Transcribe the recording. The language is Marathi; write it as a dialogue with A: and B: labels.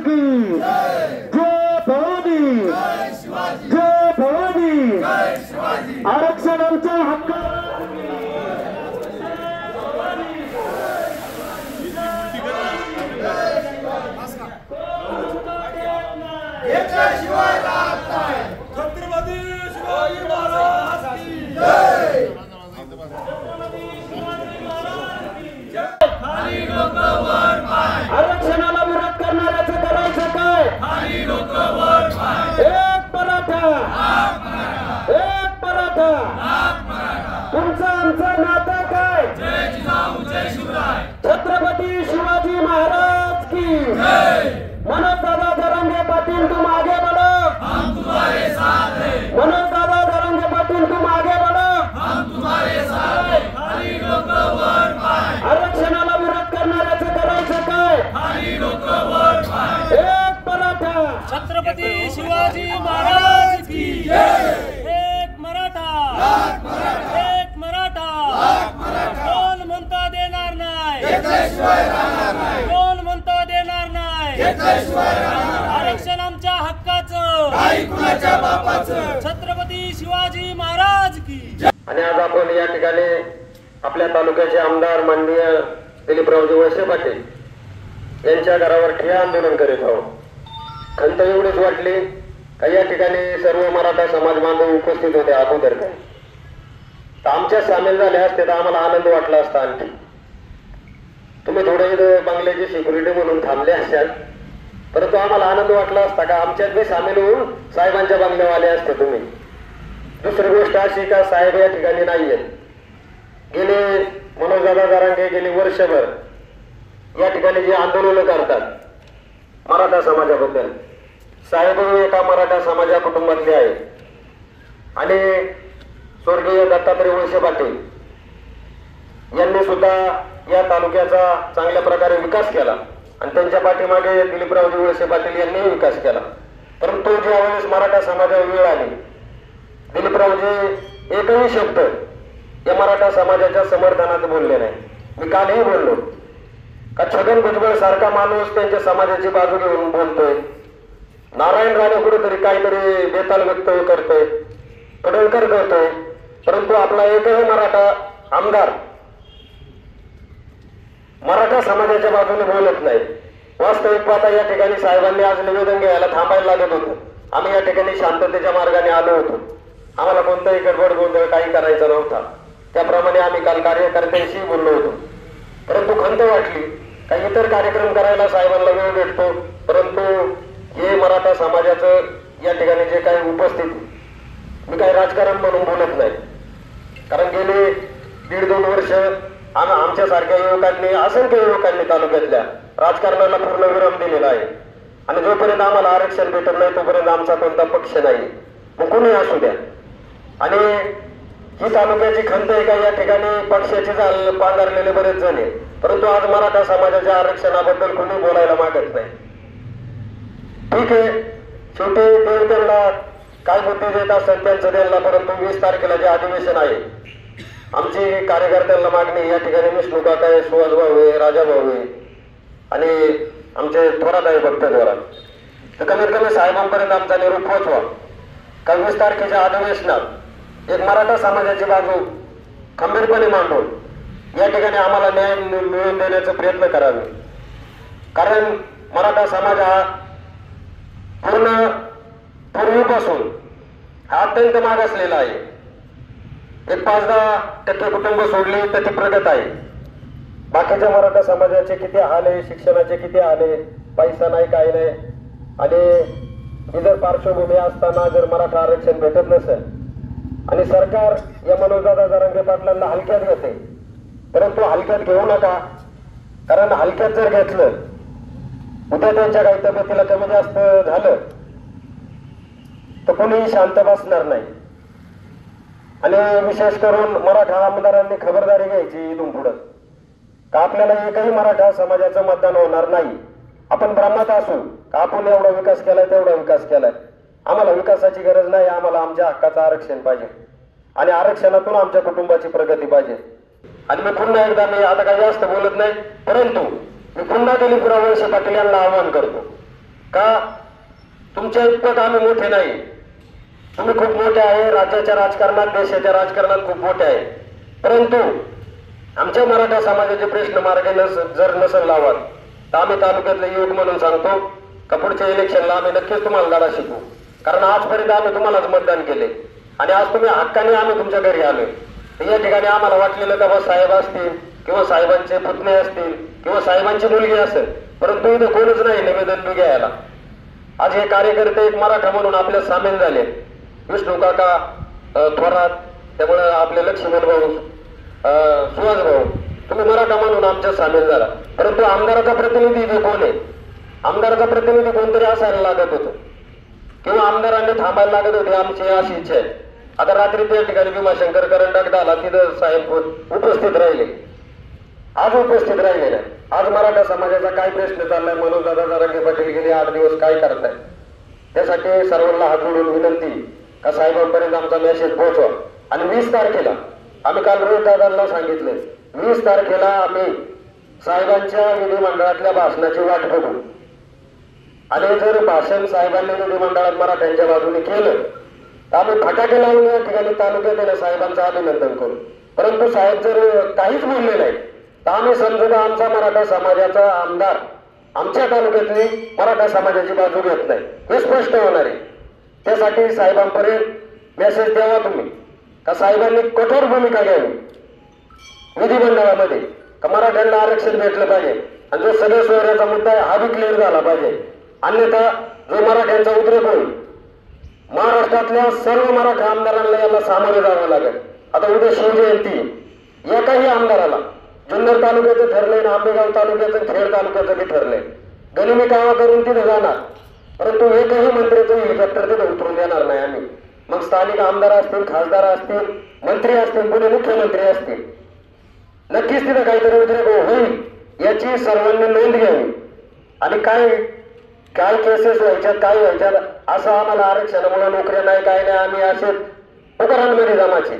A: की जय भवानी, जय भवानी। आरक्षण आमचा हक्क,
B: छत्रपती शिवाजी महाराज की जय। खाली डोकं वर पाय,
A: आरक्षणाला विरोध करणाऱ्याचं करायचं काय?
B: खाली डोकं वर पाय,
A: एक मराठा, एक मराठा। तुमचं आमचं नातं काय?
B: जय जिजाऊ जय शिवराय,
A: छत्रपती शिवाजी महाराज की
B: जय।
A: मनोज दादा जरांगे पाटील तुम आगे बढ़ो,
B: हम तुम्हारे साथ हैं,
A: मनोज दादा जरांगे पाटील तुम आगे बढ़ो।
B: हम तुम्हारे साथ हैं। खाली डोकं वर पाय,
A: आरक्षणाला विरोध करणाऱ्याचं करायचं काय?
B: खाली डोकं वर पाय,
A: एक मराठा,
C: छत्रपती शिवाजी महाराज की जय। एक मराठा, एक मराठा, कोण म्हणता देणार नाही, कोण म्हणता देणार नाही। आरक्षण आमच्या हक्काचं,
B: नाही कुणाच्या बापाचं।
C: छत्रपती शिवाजी महाराज की जय।
A: आणि आज आपण या ठिकाणी आपल्या तालुक्याचे आमदार माननीय दिलीपरावजी वळसे पाटील यांच्या घरावर ठिय्या आंदोलन करीत आहोत। खंत एवढीच वाटली का या ठिकाणी सर्व मराठा समाज बांधव उपस्थित होते अगोदर काय, तर आमच्या सामील झाले असते तर आम्हाला आनंद वाटला असता। आणखी तुम्ही थोडे इथं बंगल्याची सिक्युरिटी म्हणून थांबले असाल, परंतु आम्हाला आनंद वाटला असता का आमच्यात बी सामील होऊन साहेबांच्या बंगल्यावर आले असते तुम्ही। दुसरी गोष्ट अशी का साहेब या ठिकाणी नाहीये, गेले मनोजदादा जरांगे गेली वर्षभर या ठिकाणी जे आंदोलन करतात मराठा समाजाबद्दल, साहेब एका मराठा समाजा कुटुंबातले आहे आणि स्वर्गीय दत्तात्रय वळसे पाटील यांनी सुद्धा या तालुक्याचा चांगल्या प्रकारे विकास केला आणि त्यांच्या पाठीमागे दिलीपरावजी वळसे पाटील यांनी विकास केला। परंतु ज्यावेळेस मराठा समाजावर वेळ आली, दिलीपरावजी एकही शब्द या मराठा समाजाच्या समर्थनात बोलले नाही। मी कालही बोललो का छगन भुजबळ सारखा माणूस त्यांच्या समाजाची बाजू घेऊन बोलतोय, नारायण राणे कुठेतरी काहीतरी बेताल वक्तव्य करतोय, पडळकर करतोय, परंतु आपला एकही मराठा आमदार मराठा समाजाच्या बाजूने बोलत नाही। वास्तविक पाहता या ठिकाणी साहेबांनी आज निवेदन घ्यायला थांबायला लागत होतं। आम्ही या ठिकाणी शांततेच्या मार्गाने आलो होतो, आम्हाला कोणताही गडबड गोंधळ काही करायचा नव्हता। त्याप्रमाणे आम्ही काल कार्यकर्त्यांशी बोललो होतो, परंतु खंत वाटली काही इतर कार्यक्रम करायला साहेबांना वेळ भेटतो, परंतु हे मराठा समाजाचं या ठिकाणी जे काही उपस्थिती, मी काही राजकारण म्हणून बोलत नाही, कारण गेले 1.5-2 वर्ष आमच्या सारख्या युवकांनी, असंख्य युवकांनी तालुक्यातल्या राजकारणाला पूर्ण विराम दिलेला आहे आणि जोपर्यंत आम्हाला आरक्षण भेटत नाही तोपर्यंत आमचा कोणता पक्ष नाही, मग कोणी असू द्या। आणि ही तालुक्याची खंत आहे का या ठिकाणी पक्षाची पांघरलेले बरेच जण आहे, परंतु आज मराठा समाजाच्या आरक्षणाबद्दल कोणी बोलायला मागत नाही। ठीक आहे, शेवटी ते त्यांना काय बुद्धी देत असतात त्यांचं त्यांना, परंतु 20 तारखेला जे अधिवेशन आहे आमची कार्यकर्त्यांना मागणी या ठिकाणी विष्णू काका आहे, सुहास भाऊ आहे, राजा भाऊ आहे आणि आमचे थोरात आहे भक्त थोरात, तर कमीत कमी साहेबांपर्यंत आमचा निरोप पोहोचवा का 20 तारखेच्या अधिवेशनात एक मराठा समाजाची बाजू खंबीरपणे मांडून या ठिकाणी आम्हाला न्याय मिळवून देण्याचा प्रयत्न करावे। कारण मराठा समाज हा पूर्वीपासून हा अत्यंत मागासलेला आहे। एक 5-10% कुटुंब सोडली तर ती प्रगत आहे। बाकीच्या मराठा समाजाचे किती हाल आहे, शिक्षणाचे किती हाल आहे, पैसा नाही काही नाही, आणि इतर पार्श्वभूमी असताना जर मराठा आरक्षण भेटत नसेल आणि सरकार या मनोजदादा जरांगे पाटलांना हलक्यात घेते, परंतु हलक्यात घेऊ नका, कारण हलक्यात जर घेतलं उद्या त्यांच्या काही तब्येतीला कमी जास्त झालं तर कोणीही शांत बसणार नाही। आणि विशेष करून मराठा आमदारांनी खबरदारी घ्यायची इथून पुढं का आपल्याला एकही मराठा समाजाचं मतदान होणार नाही। आपण ब्राह्मणात असू का आपण एवढा विकास केलाय तेवढा विकास केलाय, आम्हाला विकासाची गरज नाही, आम्हाला आमच्या हक्काचं आरक्षण पाहिजे आणि आरक्षणातून आमच्या कुटुंबाची प्रगती पाहिजे। आणि मी पुन्हा एकदा, मी आता काही जास्त बोलत नाही, परंतु मी पुन्हा दिलीपराव वळसे पाटील यांना आवाहन करतो का तुमच्या इतपत आम्ही मोठे नाही. तुम्ही खूप मोठे आहे, राज्याच्या राजकारणात देशाच्या राजकारणात खूप मोठे आहे, परंतु आमच्या मराठा समाजाचे प्रश्न मार्गी जर नसेल लावत तर आम्ही तालुक्यातले युवक म्हणून सांगतो का पुढच्या इलेक्शनला आम्ही नक्कीच तुम्हाला धडा शिकू. कारण आजपर्यंत आम्ही तुम्हालाच मतदान केले आणि आज तुम्ही हक्काने आम्ही तुमच्या घरी आलोय. या ठिकाणी आम्हाला वाटलेलं का बा साहेब असतील किंवा साहेबांचे पुतणे असतील किंवा साहेबांची मुलगी असेल, परंतु इथं कोणच नाही निवेदन घ्यायला. आज हे कार्यकर्ते एक मराठा म्हणून आपल्यात सामील झाले. विष्णू काका थोरात, त्यामुळे आपले लक्ष्मण भाऊ, सुहास भाऊ, तुम्ही मराठा म्हणून आमच्यात सामील झाला. परंतु आमदाराचा प्रतिनिधी इथे कोण आहे? आमदाराचा प्रतिनिधी कोणतरी असायला लागत होतं किंवा आमदारांनी थांबायला लागत होते. आमची अशी इच्छा आहे. आता रात्री त्या ठिकाणी भीमाशंकर करंडक झाला, तिथं साहेब उपस्थित राहिले, आज उपस्थित राहिले नाही. आज मराठा समाजाचा काय प्रश्न चाललाय, मनोजदादा जरांगे पाटील गेले 8 दिवस काय करताय, त्यासाठी सर्वांना हात जोडून विनंती का साहेबांपर्यंत आमचा मेसेज पोहोचवा. आणि 20 तारखेला आम्ही काल रोहित दादांना सांगितले, 20 तारखेला आम्ही साहेबांच्या विधिमंडळातल्या भाषणाची वाट बघू आणि जर भाषण साहेबांनी विधिमंडळात मराठ्यांच्या बाजूने केलं तर आम्ही फटाके लावून या ठिकाणी तालुक्यात साहेबांचं अभिनंदन करू. परंतु साहेब जर काहीच बोलले नाही तर आम्ही समजू आमचा मराठा समाजाचा आमदार आमच्या तालुक्यातली मराठा समाजाची बाजू घेत नाही, हे स्पष्ट होणार आहे. त्यासाठी साहेबांपर्यंत मेसेज द्यावा तुम्ही का साहेबांनी कठोर भूमिका घ्यावी विधिमंडळामध्ये, का मराठ्यांना आरक्षण भेटलं पाहिजे आणि जो सगळ्या सोयऱ्याचा मुद्दा आहे हा बी क्लिअर झाला पाहिजे. अन्यथा जो मराठ्यांचा उद्रेक होईल, महाराष्ट्रातल्या सर्व मराठा आमदारांना याला सामोरे जावं लागेल. आता उद्या शिवजयंती, एकाही आमदाराला जुन्नर तालुक्याचं ठरलंय ना आंबेगाव तालुक्याचं खेड तालुक्याचं बी ठरलंय, गनिमी कावा करून तिथे जाणार, परंतु एकही मंत्र्याचं हेलिकॉप्टर तिथे उतरून देणार नाही आम्ही. मग स्थानिक आमदार असतील, खासदार असतील, मंत्री असतील, पुणे मुख्यमंत्री असतील, नक्कीच तिथे काहीतरी उद्रेक होईल याची सर्वांनी नोंद घ्यावी. आणि काय काय केसेस व्हायच्यात, काय व्हायच्यात, असं आम्हाला आरक्षणामुळे नोकऱ्या नाही, काय नाही, आम्ही असे उपकरणांमध्ये जमायचे.